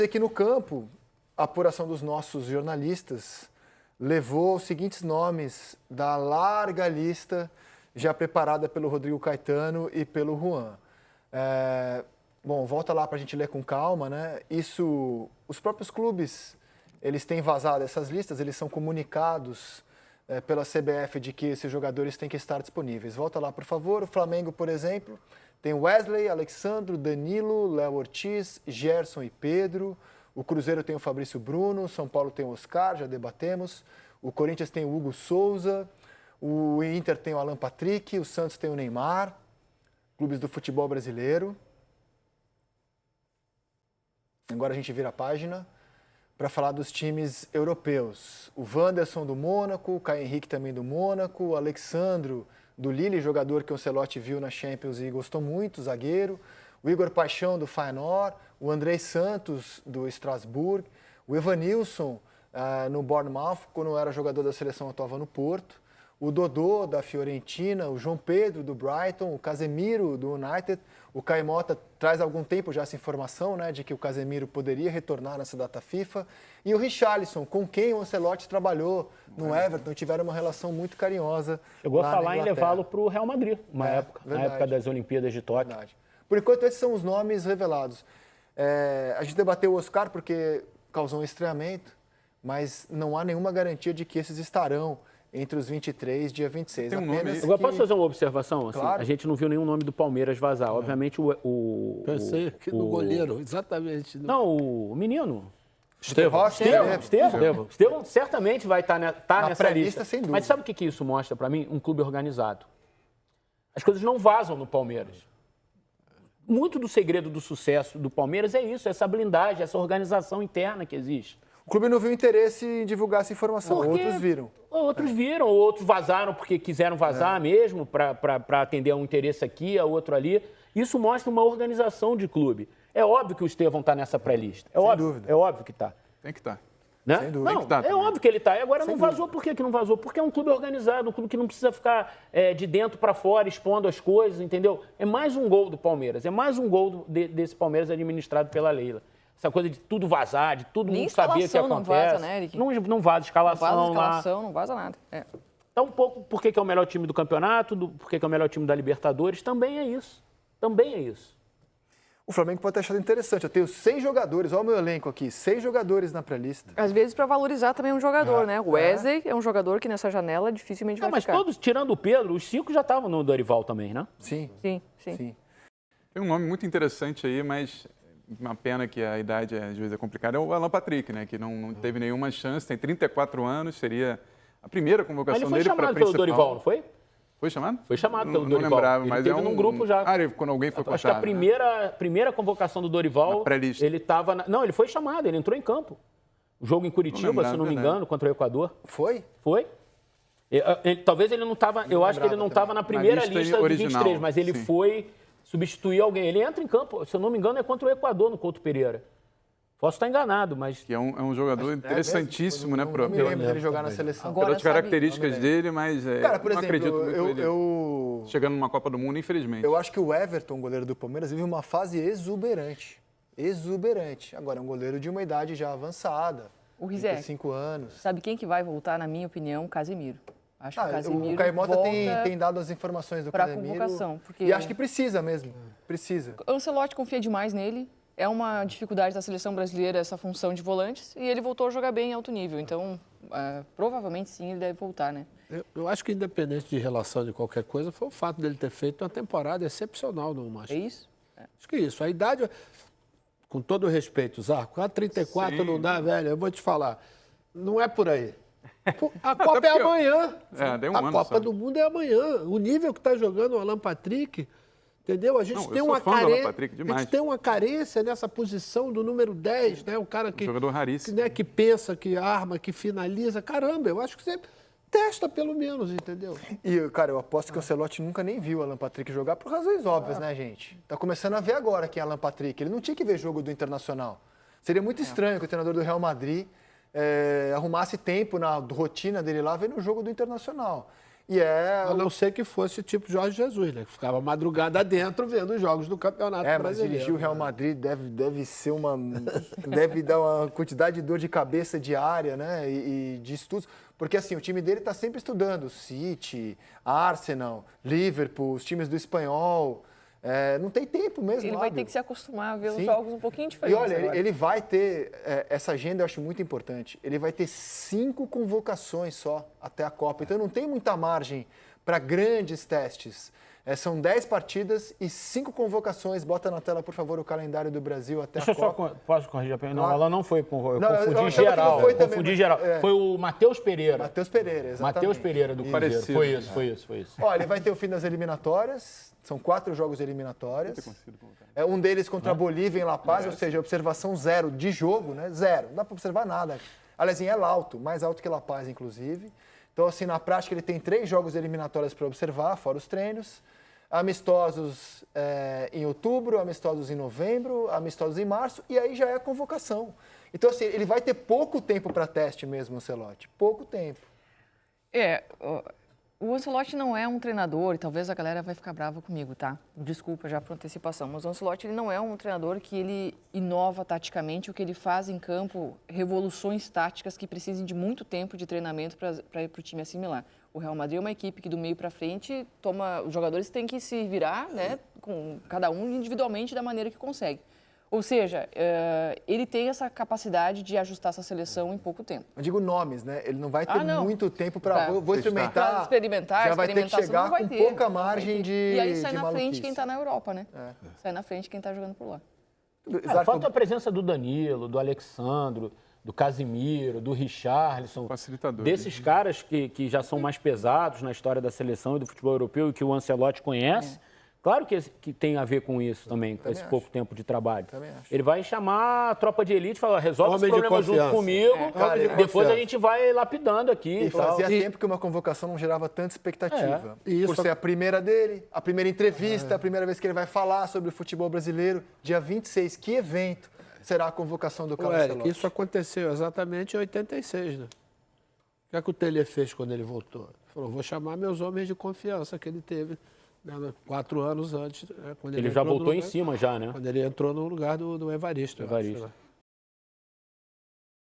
Aqui no campo, a apuração dos nossos jornalistas levou os seguintes nomes da larga lista já preparada pelo Rodrigo Caetano e pelo Juan. Bom, volta lá para a gente ler com calma, né? Os próprios clubes, eles têm vazado essas listas, eles são comunicados pela CBF de que esses jogadores têm que estar disponíveis. Volta lá, por favor. O Flamengo, por exemplo, tem Wesley, Alexandro, Danilo, Léo Ortiz, Gerson e Pedro. O Cruzeiro tem o Fabrício Bruno, o São Paulo tem o Oscar, já debatemos. O Corinthians tem o Hugo Souza, o Inter tem o Alan Patrick, o Santos tem o Neymar, clubes do futebol brasileiro. Agora a gente vira a página para falar dos times europeus. O Wanderson do Mônaco, o Caio Henrique também do Mônaco, o Alexandro do Lille, jogador que o Ancelotti viu na Champions e gostou muito, zagueiro. O Igor Paixão do Feyenoord, o Andrei Santos do Strasbourg, o Evanilson no Bournemouth, quando era jogador da seleção atuava no Porto, o Dodô da Fiorentina, o João Pedro do Brighton, o Casemiro do United. O Caio Mota traz há algum tempo já essa informação, né, de que o Casemiro poderia retornar nessa data FIFA. E o Richarlison, com quem o Ancelotti trabalhou no Everton, tiveram uma relação muito carinhosa. Chegou a falar em levá-lo para o Real Madrid, na época das Olimpíadas de Tóquio. Verdade. Por enquanto, esses são os nomes revelados. A gente debateu o Oscar porque causou um estranhamento, mas não há nenhuma garantia de que esses estarão entre os 23, dia 26. Tem um nome aí. Agora, posso fazer uma observação? Assim, Claro. a gente não viu nenhum nome do Palmeiras vazar. Obviamente, Pensei aqui no goleiro, exatamente. Não, o menino. Estevão. Estevão certamente vai estar nessa pré-lista, lista. sem dúvida. Mas sabe o que isso mostra para mim? Um clube organizado. As coisas não vazam no Palmeiras. Muito do segredo do sucesso do Palmeiras é isso, essa blindagem, essa organização interna que existe. O clube não viu interesse em divulgar essa informação, Porque outros viram. Outros viram, outros vazaram porque quiseram vazar mesmo, para atender a um interesse aqui, a outro ali. Isso mostra uma organização de clube. É óbvio que o Estevão está nessa pré-lista. dúvida. É óbvio que está. Tem que estar. Né? Sem dúvida. Não, Tem que tá é também. óbvio que ele está. E agora não vazou. Por que não vazou? Porque é um clube organizado, um clube que não precisa ficar de dentro para fora expondo as coisas, entendeu? É mais um gol do Palmeiras. É mais um gol desse Palmeiras administrado pela Leila. Essa coisa de tudo vazar, de todo mundo saber o que acontece. Não vaza, né, Eric? Não vaza escalação. Não vaza nada. Então, um pouco por que é o melhor time do campeonato, por que é o melhor time da Libertadores, também é isso. Também é isso. O Flamengo pode ter achado interessante. Eu tenho 6 jogadores, olha o meu elenco aqui, 6 jogadores na pré-lista. Às vezes para valorizar também um jogador, né? O Wesley é um jogador que nessa janela dificilmente vai Mas ficar. todos, tirando o Pedro, os 5 já estavam no Dorival também, né? Sim. Sim. Tem um nome muito interessante aí, mas uma pena que a idade às vezes é complicada, é o Alan Patrick, né? Que não teve nenhuma chance, tem 34 anos, seria a primeira Mas convocação ele foi dele para a chamado pelo principal. Dorival, não foi? Foi chamado? Foi chamado pelo Não Dorival. lembrava, Ele mas teve num grupo já. quando alguém foi Acho que a cotado, né? primeira convocação do Dorival, Na pré-lista. ele estava... Não, ele foi chamado, ele entrou em campo. O jogo em Curitiba, se não me engano, contra o Equador. Foi? Foi. Talvez ele não estava... Eu acho que ele não estava na primeira lista dos original, 23, mas ele sim. foi substituir alguém. Ele entra em campo, se eu não me engano, é contra o Equador no Couto Pereira. Posso estar enganado, mas... Que é um jogador interessantíssimo, né? Não me lembro dele jogar na seleção. Agora, Pelas características dele, mas Cara, por não exemplo, acredito muito eu chegando numa Copa do Mundo, infelizmente. Eu acho que o Everton, goleiro do Palmeiras, vive uma fase exuberante. Exuberante. Agora, é um goleiro de uma idade já avançada. O Rizek. 35 anos. Sabe quem que vai voltar, na minha opinião? Casemiro. Acho que o Casemiro O Caio Mota volta tem dado as informações do pra Casemiro. convocação, porque- E acho que precisa mesmo. Precisa. O Ancelotti confia demais nele. É uma dificuldade da seleção brasileira essa função de volantes e ele voltou a jogar bem em alto nível. Então, provavelmente sim, ele deve voltar, né? Eu acho que independente de relação de qualquer coisa, foi o fato dele ter feito uma temporada excepcional no Macho. É isso? Acho que isso. A idade, com todo o respeito, Zarco, a 34 Sim. não dá, velho. Eu vou te falar. Não é por aí. A Copa é amanhã. Tem um A ano Copa só. do Mundo é amanhã. O nível que está jogando o Alan Patrick, entendeu? A gente Não, eu tem sou uma fã do Alan carência. Patrick A demais. gente tem uma carência nessa posição do número 10, né? O cara que, jogador raríssimo. que pensa, que arma, que finaliza. Caramba, eu acho que você testa pelo menos, entendeu? E, cara, eu aposto que o Ancelotti nunca nem viu o Alan Patrick jogar por razões óbvias, né, gente? Tá começando a ver agora quem é Alan Patrick. Ele não tinha que ver jogo do Internacional. Seria muito estranho que o treinador do Real Madrid arrumasse tempo na rotina dele lá vendo o jogo do Internacional. E A não ser que fosse tipo Jorge Jesus, né? Que ficava madrugada dentro vendo os jogos do Campeonato mas Brasileiro. dirigir o Real Madrid deve ser uma... deve dar uma quantidade de dor de cabeça diária, né? E de estudos. Porque, assim, o time dele está sempre estudando. City, Arsenal, Liverpool, os times do Espanhol. Não tem tempo mesmo. Ele vai ter que se acostumar a ver os jogos um pouquinho E diferentes. olha, ele vai ter... essa agenda eu acho muito importante. Ele vai ter 5 convocações só até a Copa. Então, não tem muita margem para grandes testes. São 10 partidas e 5 convocações. Bota na tela, por favor, o calendário do Brasil até Deixa a eu Copa. só posso corrigir a pergunta? Não, Claro. ela não foi com. Eu Não, eu confundi achava que não geral. foi Eu também, confundi mas- geral. é. Foi o Matheus Pereira. Matheus Pereira, exatamente. Matheus Pereira do Cruzeiro. Parecido. Foi isso. Olha, ele vai ter o fim das eliminatórias. São 4 jogos eliminatórias. Um deles contra a Bolívia em La Paz, ou seja, observação 0 de jogo, né? 0. Não dá para observar nada. Aliás, em El Alto, mais alto que La Paz, inclusive. Então, assim, na prática, ele tem 3 jogos eliminatórios para observar, fora os treinos. Amistosos em outubro, amistosos em novembro, amistosos em março, e aí já é a convocação. Então, assim, ele vai ter pouco tempo para teste mesmo, Ancelotti. Pouco tempo. O Ancelotti não é um treinador, e talvez a galera vai ficar brava comigo, tá? Desculpa já por antecipação, mas o Ancelotti ele não é um treinador que ele inova taticamente, o que ele faz em campo, revoluções táticas que precisem de muito tempo de treinamento para ir para o time assimilar. O Real Madrid é uma equipe que do meio para frente os jogadores têm que se virar, né, com cada um individualmente da maneira que consegue. Ou seja, ele tem essa capacidade de ajustar essa seleção em pouco tempo. Eu digo nomes, né? Ele não vai ter não. muito tempo para... Vou experimentar. Pra experimentar, já vai ter que experimentação chegar não vai com ter, pouca não vai margem ter. de E aí sai de na maluquice. frente quem está na Europa, né? Sai na frente quem está jogando por lá. Falta a presença do Danilo, do Alexandro, do Casimiro, do Richarlison. Facilitador. Desses caras que já são mais pesados na história da seleção e do futebol europeu e que o Ancelotti conhece. Claro que tem a ver com isso também, com esse pouco tempo de trabalho. Também acho. Ele vai chamar a tropa de elite e falar, resolve esse Homem de problema junto confiança. comigo, Cara, depois confiança. a gente vai lapidando aqui. E tal. fazia tempo que uma convocação não gerava tanta expectativa. E isso- Por ser a primeira dele, a primeira entrevista, a primeira vez que ele vai falar sobre o futebol brasileiro. Dia 26, que evento será a convocação do Ô, Carlos Eric, Ancelotti? isso aconteceu exatamente em 86, né? O que o Telê fez quando ele voltou? Ele falou, vou chamar meus homens de confiança que ele teve 4 anos antes. Quando Ele já entrou no voltou em lugar- cima já, né? Quando ele entrou no lugar do Evaristo. eu acho, Evaristo. né?